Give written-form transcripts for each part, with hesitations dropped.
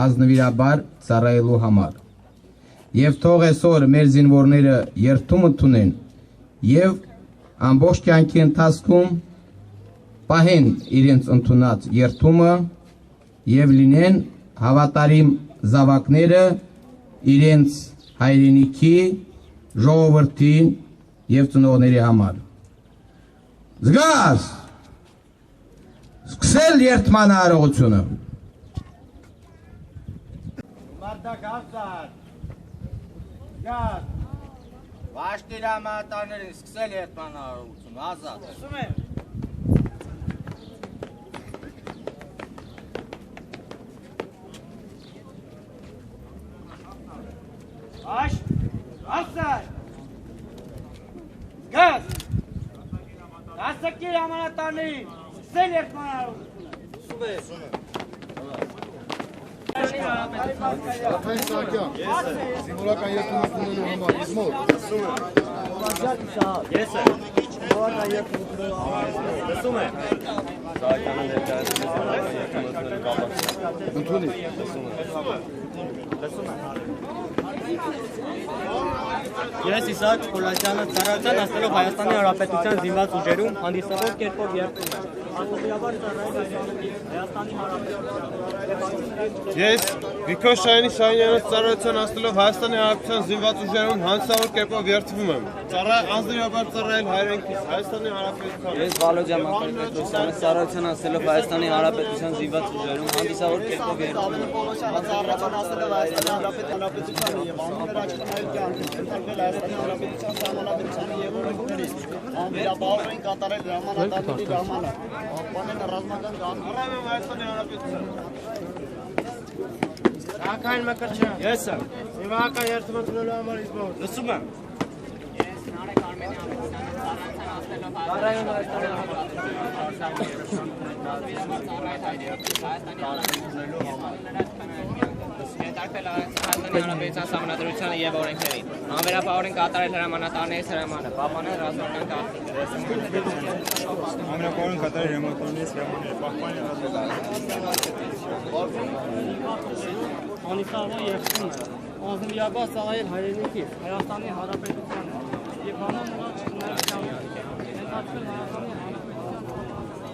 ազնվիրաբար ծառայելու համար։ Եվ թող այսօր մեր զինվորները երթում ընդունեն եւ ամբողջ կյանքի ընթացքում պահեն իրենց ընդունած երթումը եւ լինեն հավատարիմ զավակները իրենց հայրենիքի, ժողովրդի եւ ծնողների համար։ Զգաս! Սկսել երթման արարողությունը։ Վաշտիր համատարներին սկսել երթման արարողությունը, ազատ։ Սկսում եմ։ Վաշտ, ասար, գազ, դասակիր համատարներին սկսել երթման արարողությունը։ Սկսում եմ։ Ռաֆայել Սահակյան, զինվորական երթումը ունենալու համար Իզմոլ։ Ես եմ։ Զինվորական երթումը ունենալու համար Լսում եմ։ Սահակյանը Ընդունի։ Լսում եմ։ Ես Իսահակ Չկոլաջյանը ծառայության հասնելով Հայաստանի Հանրապետության զինված ուժերում հանդիսավոր կերպով երթում եմ։ Ազնվիրաբար ծառայել Հայաստանի Հանրապետության։ Ես Վիկտոր Շահյանը ծառայության հասնելով Հայաստանի Հանրապետության զինված ուժերում հանդիսավոր կերպով երթվում եմ։ Ազնվիրաբար ծառայել հայրենիքիս Հայաստանի Հանրապետության։ Ես Վալոջան Մակար Պետրոսյանը ծառայության հասնելով Հայաստանի Հանրապետության զինված ուժերում հանդիսավոր կերպով երթվում եմ։ Ծառայության հասնելով Հայաստանի Հանրապետության եւ անուններ աչքնել կյանքել Հայաստանի Հանրապետության սահմանադրությանը եւ օրենքներից։ Անվերապահով են կատարել հրամանատարների հրամանը։ Պահպանել ռազմական կանոնները Հայաստանի Հանրապետության։ Սահակյան Մկրտչյան։ Ես եմ։ Զինվորական երթումը ունենալու համար Իզմոլ։ Լսում եմ։ Ես Նարեկ Արմենյան ծառայություն հասնելով Հայաստանի Հանրապետության սահմանադրությանը եւ օրենքներին։ Անվերապահորեն կատարել հրամանատարների հրամանը, պահպանել ռազմական կանոնները։ Ամենակարևորն կատարել հրամանատարների հրամանները, պահպանել ռազմական Անիսավոր երթում է, ազնվիրաբար ծառայել հայրենիքից, Հայաստանի Հանրապետությանը եւ հանուն նրա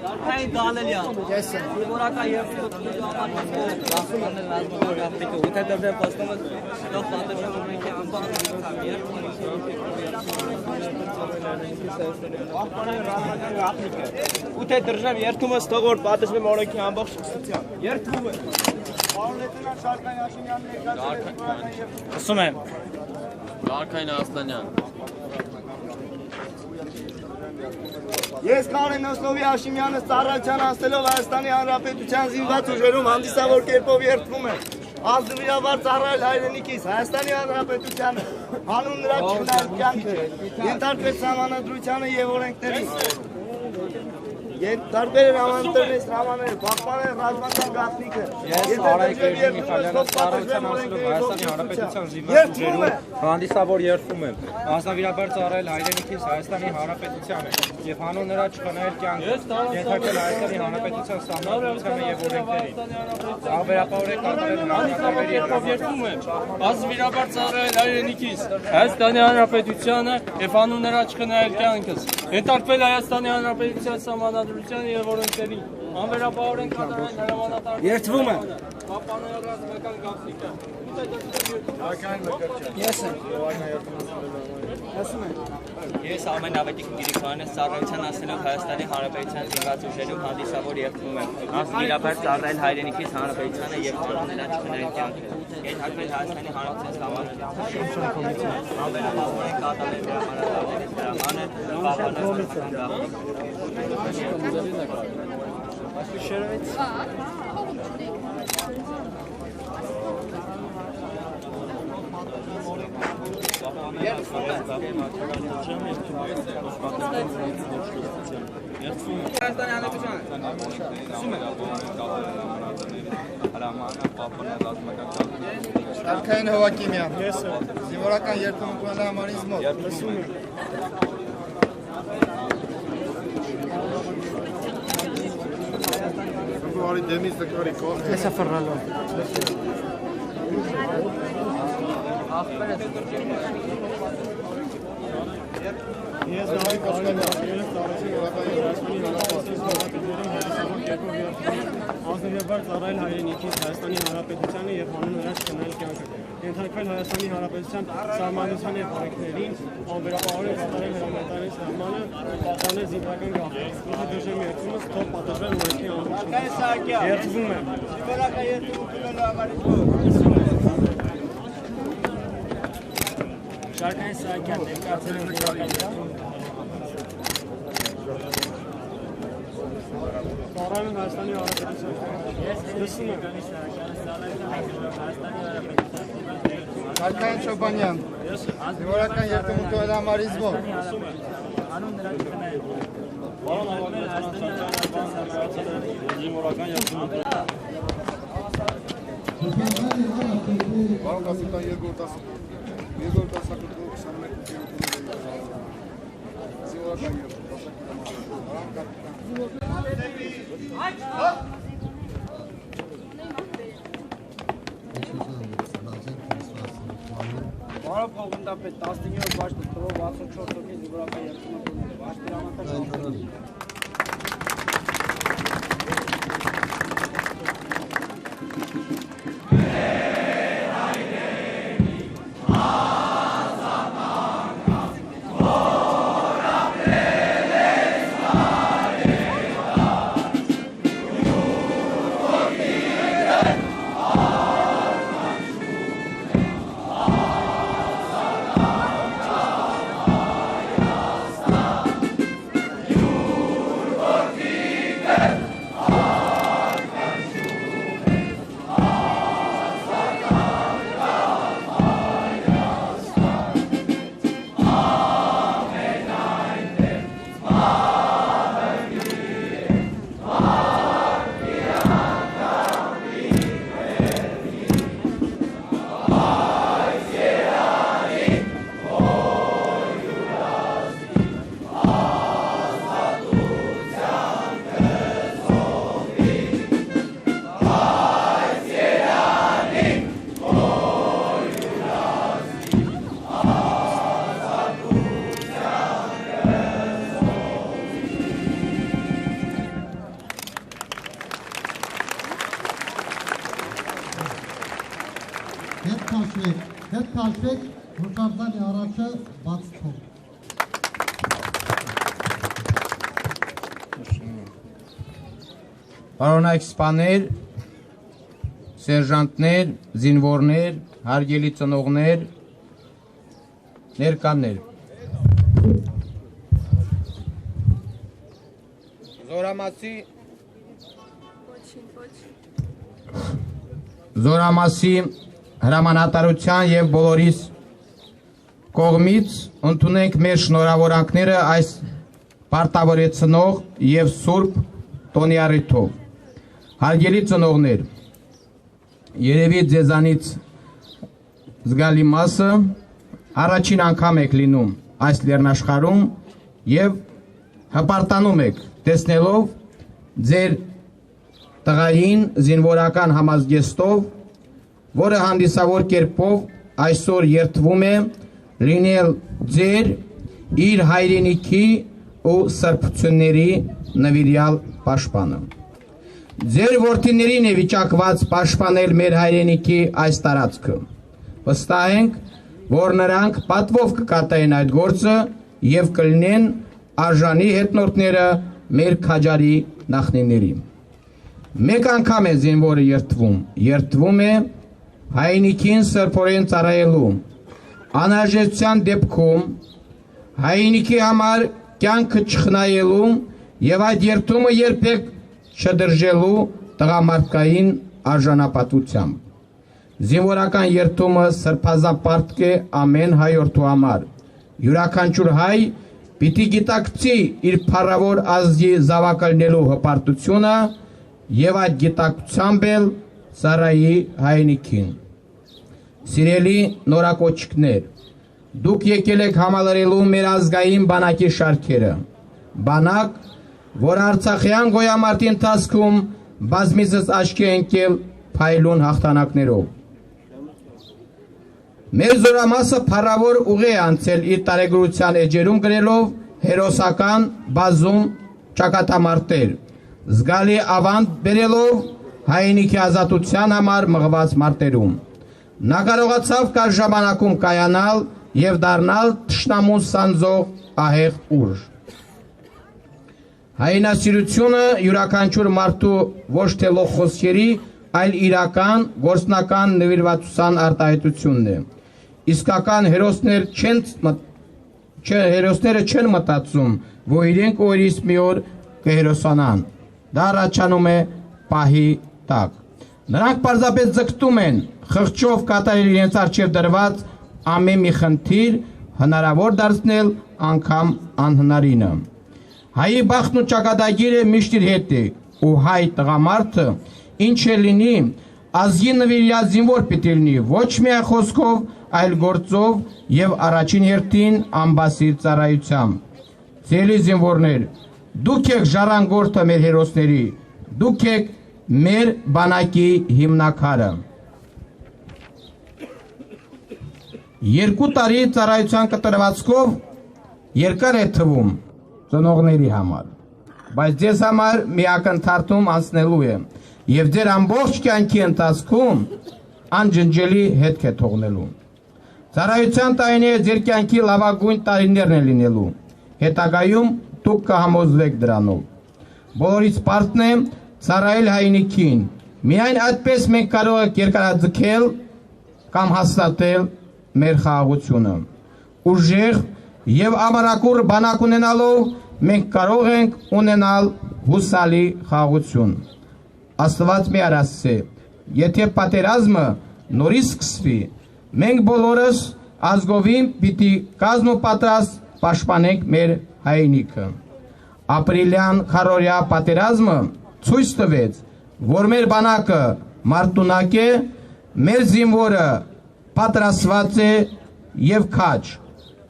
Դարքային Դանելյան, ես եմ։ Զինվորական երթումը ունենալու համար ռազմական գաղտնիքը, ուտեդրդեմ պաշտոնը լավ պատերժան ունենքի անբան ուտեդրդեմ երթումը ստողոր պատերժեմ օրենքի ամբողջ շքսության։ Երթվում է։ Պարոն լեյտենանտ Շարքային Հաշիմյանն ներկայացրել Լսում եմ։ Դարքային Ասլանյան։ Ես Կարեն Օսլովի Հաշիմյանը ծառայության հասնելով Հայաստանի Հանրապետության զինված ուժերում հանդիսավոր կերպով երթվում եմ։ Ազնվիրաբար ծառայել հայրենիքիս Հայաստանի Հանրապետությանը հանուն նրա չխնայել կյանքը, ենթարկվել սահմանադրությանը եւ օրենքներին։ Տարբեր հրամանատարների հրամանները, պահպանել ռազմական գաղտնիքը։ Ես Արայք Միխալյանը ծառայության հասնելով Հայաստանի Հանրապետության զինված ուժերում հանդիսավոր երթվում եմ։ Ազնվիրաբար ծառայել հայրենիքիս Հայաստանի Հանրապետությանը եւ հանուն նրա չխնայել կյանքը, ենթարկվել Հայաստանի Հանրապետության սահմանադրությանը եւ օրենքներին։ Անվերապահորեն կատարել հրամանատարների երթվում եմ։ Ազնվիրաբար ծառայել հայրենիքիս Հայաստանի Հանրապետությանը եւ հանուն նրա չխնայել կյանքս, ենթարկվել Հայաստանի Հանրապետության սահմանադրությանը եւ օրենքներին։ Անվերապահորեն կատարել հրամանատարների Երթվում եմ։ պահպանել ռազմական գաղտնիքը։ Ես եմ։ Լսում եմ։ Ես Արմեն Ավետիք Գիրիկյանն ծառայության հասնելով Հայաստանի Հանրապետության զինված ուժերում հանդիսավոր երթվում եմ։ Ազնվիրաբար ծառայել հայրենիքիս Հանրապետությանը եւ հանուն նրա չխնայել կյանքը, ենթարկվել Հայաստանի Հանրապետության սահմանադրությանը, անվերապահորեն կատարել հրամանատարների հրամանը, պահպանել ռազմական Շարքային Հովակիմյան, զինվորական երթումը ունենալու համար Իզմոլ։ Լսում եմ։ արի դեմից նկարի կողմ։ Հեսա ֆռալո։ Ես նավի կողմեն դաշերով ծառայեցի Երևանի Հայաստանի Հանրապետության զորավարժությունների հերոսավոր կերպով անձնաբար ծառայել հայրենիքից Հայաստանի Հանրապետությանը եւ հանուն նրանց կնայել կյանքը։ Ենթարկվել Հայաստանի Հանրապետության սահմանության եւ բարեկներին, անվերապահորեն կատարել հրամայտարի սահմանը, պահպանել զինվորական գաղտնի։ Եթե դժեմ երթումը ստոպ պատժվել օրենքի անվճռություն։ Երթվում եմ։ Շարքային Սահակյան ներկայացել են զինվորական Ծառայում Հայաստանի Հանրապետության։ Ես լսում եմ Սահակյանը Հայաստանի Հանրապետության։ Շարքային Չոբանյան։ Զինվորական երթմունքը համարից ո՞ր։ Անուն նրանք կնայել։ Բարոն զինվորական երթմունքը։ Բարոն կասիտան երկրորդ ասակոտ 21 զինվորական Բարով խողնդապետ 19-րդ բաշտ թվով 64 հոգի զինվորական երթմունք ունի։ Բաշտիրանական Հետ քաշվեք, Ռուշարդանի առաջը բաց թող։ Պարոնայք սպաներ, սերժանտներ, զինվորներ, հարգելի ծնողներ, ներկաներ։ Զորամասի հրամանատարության եւ բոլորիս կողմից ընդունենք մեր շնորհավորանքները այս պարտավորեցնող եւ սուրբ տոնի առիթով։ Հարգելի ծնողներ, երևի ձեզանից զգալի մասը առաջին անգամ եք լինում այս լեռնաշխարհում եւ հպարտանում եք տեսնելով ձեր տղային զինվորական համազգեստով, որը հանդիսավոր կերպով այսօր երթվում է լինել ձեր իր հայրենիքի ու սրբությունների նվիրյալ պաշտպանը։ Ձեր որդիներին է վիճակված պաշտպանել մեր հայրենիքի այս տարածքը։ Վստահ ենք, որ նրանք պատվով կկատարեն այդ գործը եւ կլինեն արժանի հետնորդները մեր քաջարի նախնիների։ Մեկ անգամ է զինվորը երթվում է հայրենիքին սրբորեն ծառայելու, անհրաժեշտության դեպքում հայրենիքի համար կյանքը չխնայելու եւ այդ երթումը երբեք չդրժելու տղամարդկային արժանապատվությամբ։ Զինվորական երթումը սրբազապարտք է ամեն հայորդու համար։ Յուրաքանչյուր հայ պիտի գիտակցի իր փառավոր ազգի զավակալնելու հպարտությունը եւ այդ գիտակցությամբ էլ ծառայի հայրենիքին։ Սիրելի նորակոչիկներ, դուք եկել եք համալրելու մեր ազգային բանակի շարքերը, բանակ, որ Արցախյան գոյամարտի ընթացքում բազմիցս աչքի ընկել փայլուն հաղթանակներով։ Մեր զորամասը փառավոր ուղի է անցել իր տարեգրության էջերում գրելով հերոսական բազում ճակատամարտեր, զգալի ավանդ բերելով հայրենիքի ազատության համար մղված մարտերում։ Նա կարողացավ կար ժամանակում կայանալ եւ դառնալ թշնամուն սանձող ահեղ ուժ։ Հայրենասիրությունը յուրաքանչյուր մարդու ոչ թե լոխ խոսքերի, այլ իրական գործնական նվիրվածության արտահայտությունն է։ Իսկական հերոսները չեն մտածում, որ իրենք օրից մի օր կհերոսանան։ Դա առաջանում է պահի տակ։ Նրանք պարզապես ձգտում են խղճով կատարել իրենց առջև դրված ամեն մի խնդիր հնարավոր դարձնել անգամ անհնարինը։ Հայի բախտն ու ճակատագիրը միշտ իր հետ է, ու հայ տղամարդը ինչ է լինի, ազգի նվիրյալ զինվոր պիտի լինի, ոչ միայն խոսքով, այլ գործով եւ առաջին հերթին ամբասիր ծառայությամբ։ Ցելի զինվորներ, դուք եք ժառանգորդը մեր հերոսների, դուք եք մեր բանակի հիմնակարը։ 2 տարի ծառայության կտրվածքով երկար է թվում ծնողների համար, բայց ձեզ համար մի ակնթարթում անցնելու է եւ ձեր ամբողջ կյանքի ընթացքում անջնջելի հետք է թողնելու։ Ծառայության տարիները ձեր կյանքի լավագույն տարիներն են լինելու, հետագայում դուք կհամոզվեք դրանով։ Բոլորից պարտն է ծառայել հայրենիքին, միայն այդպես մենք կարող ենք երկարաձգել կամ հաստատել մեր խաղաղությունը։ Ուժեղ եւ ամրակուր բանակ ունենալով մենք կարող ենք ունենալ հուսալի խաղաղություն։ Աստված մի արասցե, եթե պատերազմը նորից սկսվի, մենք բոլորս ազգովին պիտի կազմապատրաստ պաշտպանենք մեր հայրենիքը։ Ապրիլյան քարորյա պատերազմը ցույց տվեց, որ մեր բանակը մարտունակ է, մեր զինվորը պատրաստված է եւ քաջ,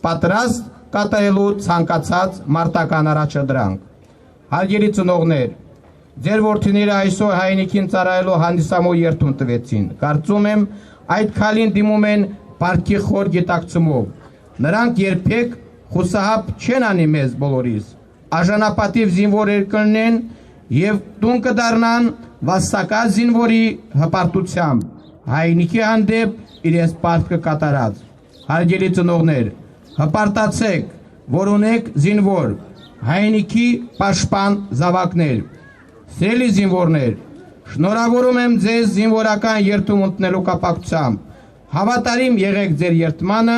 պատրաստ կատարելու ցանկացած մարտական առաջադրանք։ Հարգելի ծնողներ, ձեր որդիները այսօր հայրենիքին ծառայելու հանդիսամոյ երթուն տվեցին։ Կարծում եմ այդ քալին դիմում են բարքի խոր գիտակցումով։ Նրանք երբեք խուսահապ չեն անի մեզ բոլորիս, արժանապատիվ զինվորեր կլինեն եւ տուն կդառնան վաստակած զինվորի հպարտությամբ, հայրենիքի հանդեպ իրենց պարտքը կատարած։ Հարգելի ծնողներ, հպարտացեք, որ ունեք զինվոր, հայրենիքի պաշտպան զավակներ։ Սիրելի զինվորներ, շնորհավորում եմ ձեզ զինվորական երթում ընտրելու կապակցությամբ։ Հավատարիմ եղեք ձեր երթմանը,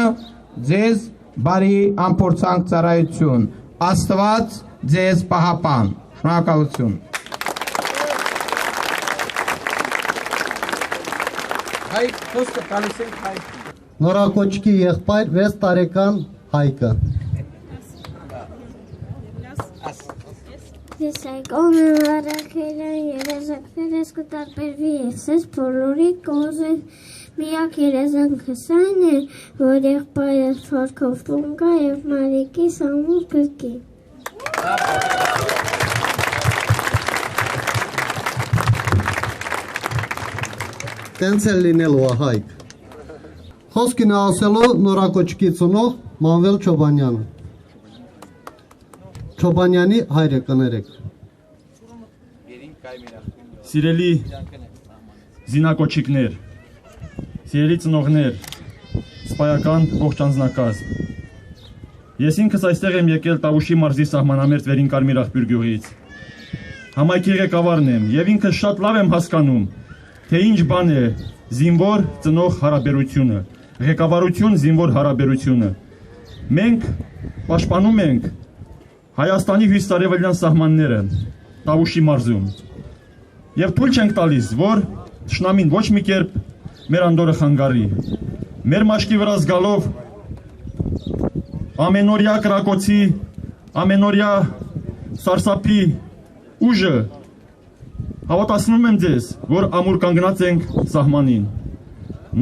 ձեզ բարի անփորձանք ծառայություն։ Աստված ձեզ պահապան։ Շնորհակալություն։ Հայկ խոսքը տալիս ենք Հայկին։ Նորակոչքի եղբայր 6 տարեկան Հայկը։ Ես այկոմ եմ առակել են երեզակներս կտարպերվի ես բոլորի կոզեն միակ երեզանքս այն է, որ եղբայրս ֆորքով տուն կա և մարիկի սամուր կրկի։ Տենց էլ լինելու է Հայկ։ Խոսքին է ասելու նորակոչքի ծնող Մանվել Չոբանյանը։ Չոբանյանի հայրը կներեք։ Սիրելի զինակոչիկներ, սիրելի ծնողներ, սպայական ողջ անձնակազմ։ Ես ինքս այստեղ եմ եկել Տավուշի մարզի սահմանամերձ Վերին Կարմիր աղբյուր գյուղից։ Համայնքի ղեկավարն եմ եւ ինքս շատ լավ եմ հասկանում, թե ինչ բան է զինվոր ծնող հարաբերությունը, ղեկավարություն զինվոր հարաբերությունը։ Մենք պաշտպանում ենք Հայաստանի հյուսիսարևելյան սահմանները Տավուշի մարզում եւ թույլ չենք տալիս, որ թշնամին ոչ մի կերպ մեր անդորը խանգարի։ Մեր մաշկի վրա զգալով ամենօրյա կրակոցի, ամենօրյա սարսափի ուժը հավատացնում եմ ձեզ, որ ամուր կանգնած ենք սահմանին։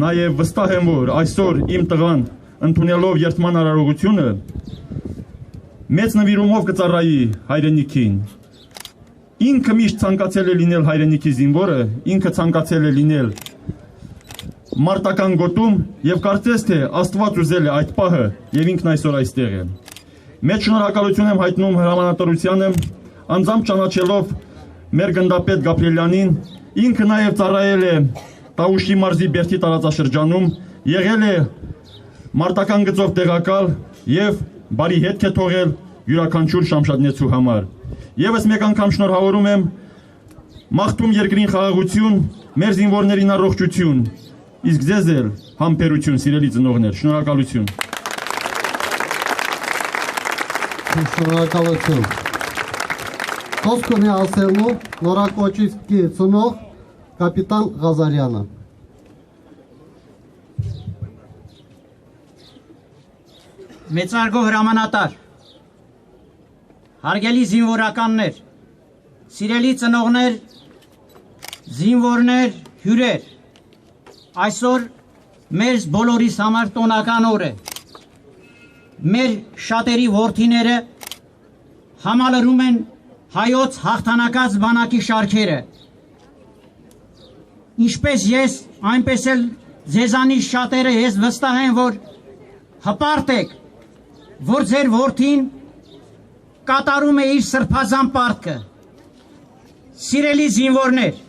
Նաև վստահ եմ, որ այսօր իմ տղան ընդունելով երթման արարողությունը մեծ նվիրումով կծառայի հայրենիքին։ ինքը միշտ ցանկացել է լինել հայրենիքի զինվորը, ինքը ցանկացել է լինել մարտական գոտում եւ կարծես թե Աստված ուզել է այդ պահը եւ ինքն այսօր այստեղ է։ Մեծ շնորհակալություն եմ հայտնում հրամանատարությանը, անձամբ ճանաչելով մեր գնդապետ Գաբրիելյանին, ինքը նաեւ ծառայել է Տավուշի մարզի Բերդի տարածաշրջանում, եղել է մարտական գծով տեղակալ եւ բարի հետք է թողել յուրաքանչյուր շամշադնեցու համար։ Եվս մեկ անգամ շնորհավորում եմ, մաղթում երկրին խաղաղություն, մեր զինվորներին առողջություն, իսկ ձեզ էլ համբերություն, սիրելի ծնողներ, շնորհակալություն։ Շնորհակալություն։ Խոսք ունի ասելու նորակոչիստի ծնող կապիտան Ղազարյանը։ Մեծարգո հրամանատար, հարգելի զինվորականներ, սիրելի ծնողներ, զինվորներ, հյուրեր, այսօր մեր բոլորիս համար տոնական օր է։ Մեր շատերի որդիները համալրում են հայոց հաղթանակած բանակի շարքերը։ Ինչպես ես, այնպես էլ ձեզանից շատերը ես վստահ են, որ հպարտ եք, որ ձեր որդին կատարում է իր սրբազան պարտքը։ Սիրելի զինվորներ,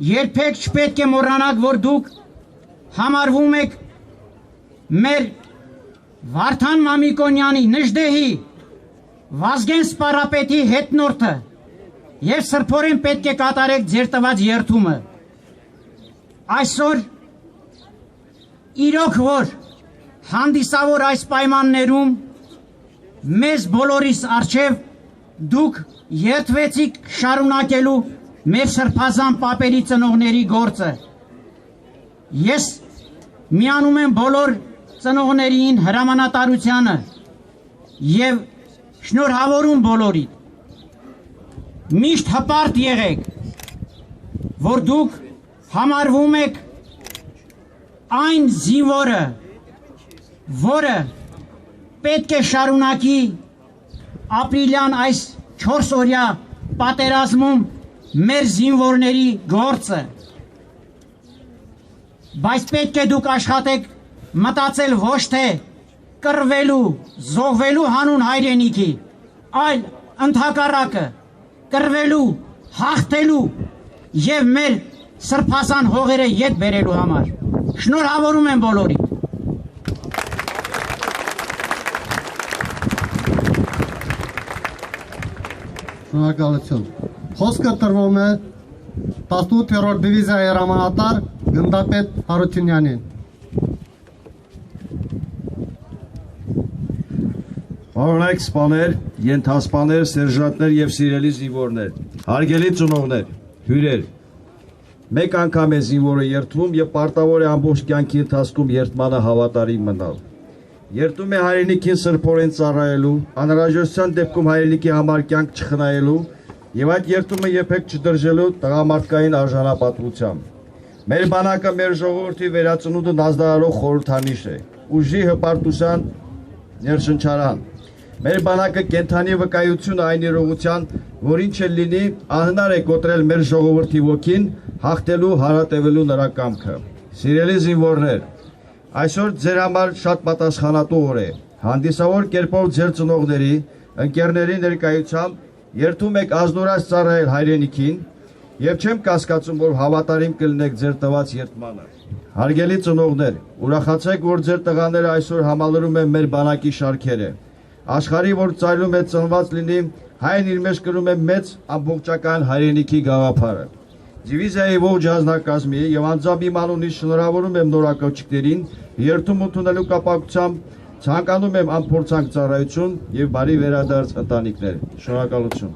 երբեք չպետք է մոռանաք, որ դուք համարվում եք մեր Վարդան Մամիկոնյանի, Նժդեհի, Վազգեն Սպարապետի հետնորդը եւ սրբորեն պետք է կատարեք ձեր տված երդումը։ Այսօր իրոք որ հանդիսավոր այս պայմաններում մեզ բոլորիս առջև դուք երդվեցիք շարունակելու մեր սրբազան պապերի ծնողների գործը։ Ես միանում եմ բոլոր ծնողներին, հրամանատարությանը եւ շնորհավորում բոլորին։ Միշտ հպարտ եղեք, որ դուք համարվում եք այն զինվորը, որը պետք է շարունակի ապրիլյան այս 4 օրյա պատերազմում մեր զինվորների գործը։ Բայց պետք է դուք աշխատեք մտածել ոչ թե կռվելու, զոհվելու հանուն հայրենիքի, այլ ընդհակառակը կռվելու, հաղթելու եւ մեր սրբազան հողերը ետ բերելու համար։ Շնորհավորում եմ բոլորին։ Շնորհակալություն։ Խոսքը տրվում է 18-րդ դիվիզիայի հրամանատար գնդապետ Հարությունյանին։ Պարոնայք սպաներ, ենթասպաներ, սերժանտներ եւ սիրելի զինվորներ, հարգելի ծնողներ, հյուրեր, մեկ անգամ է զինվորը երդվում եւ պարտավոր է ամբողջ կյանքի ընթացքում երդմանը հավատարիմ մնալ։ Երդում է հայրենիքին սրբորեն ծառայելու, անհրաժեշտության դեպքում հայրենիքի համար կյանք չխնայելու եւ այդ երդումը երբեք չդրժելու տղամարդկային արժանապատվությամբ։ Մեր բանակը մեր ժողովրդի վերածնունդը նազդարարող խորհրդանիշ է, ուժի հպարտության ներշնչարան։ Մեր բանակը կենթանի վկայությունը այն իրողության, որ ինչ էլ լինի, անհնար է կոտրել մեր ժողովրդի ոգին, հաղթելու, հարատևելու նրա կամքը։ Սիրելի զինվորներ, այսօր ձեր համար շատ պատասխանատու օր է։ Հանդիսավոր կերպով ձեր ծնողների, ընկերների ներկայությամբ երդում եք ազնորած ծառայել հայրենիքին եւ չեմ կասկածում, որ հավատարիմ կլինեք ձեր տված երդմանը։ Հարգելի ծնողներ, ուրախացեք, որ ձեր տղաները այսօր համալրում են մեր բանակի շարքերը։ Աշխարհի, որ ծայրում է ծնված լինի, հայն իր մեջ կրում է մեծ ամբողջական հայրենիքի գաղափարը։ Դիվիզիայի ողջ անձնակազմի եւ անձամբ իմ անունից շնորհավորում եմ նորակոչիկներին, երդում ընդունելու կապակցությամբ ցանկանում եմ անփորձանք ծառայություն եւ բարի վերադարձ ընտանիքներ։ Շնորհակալություն։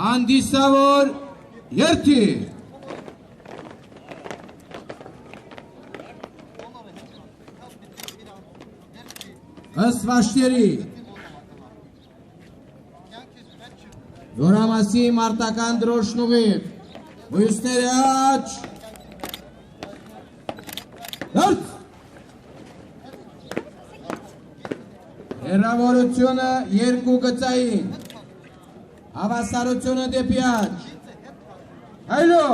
Հանդիսավոր երթի ըստ վաշտերի Զորամասի մարտական դրոշնուղի մյուսները աջ դարձ հեռավորությունը 2 գծային Հավասարությունը դեպի աճ։ Այլո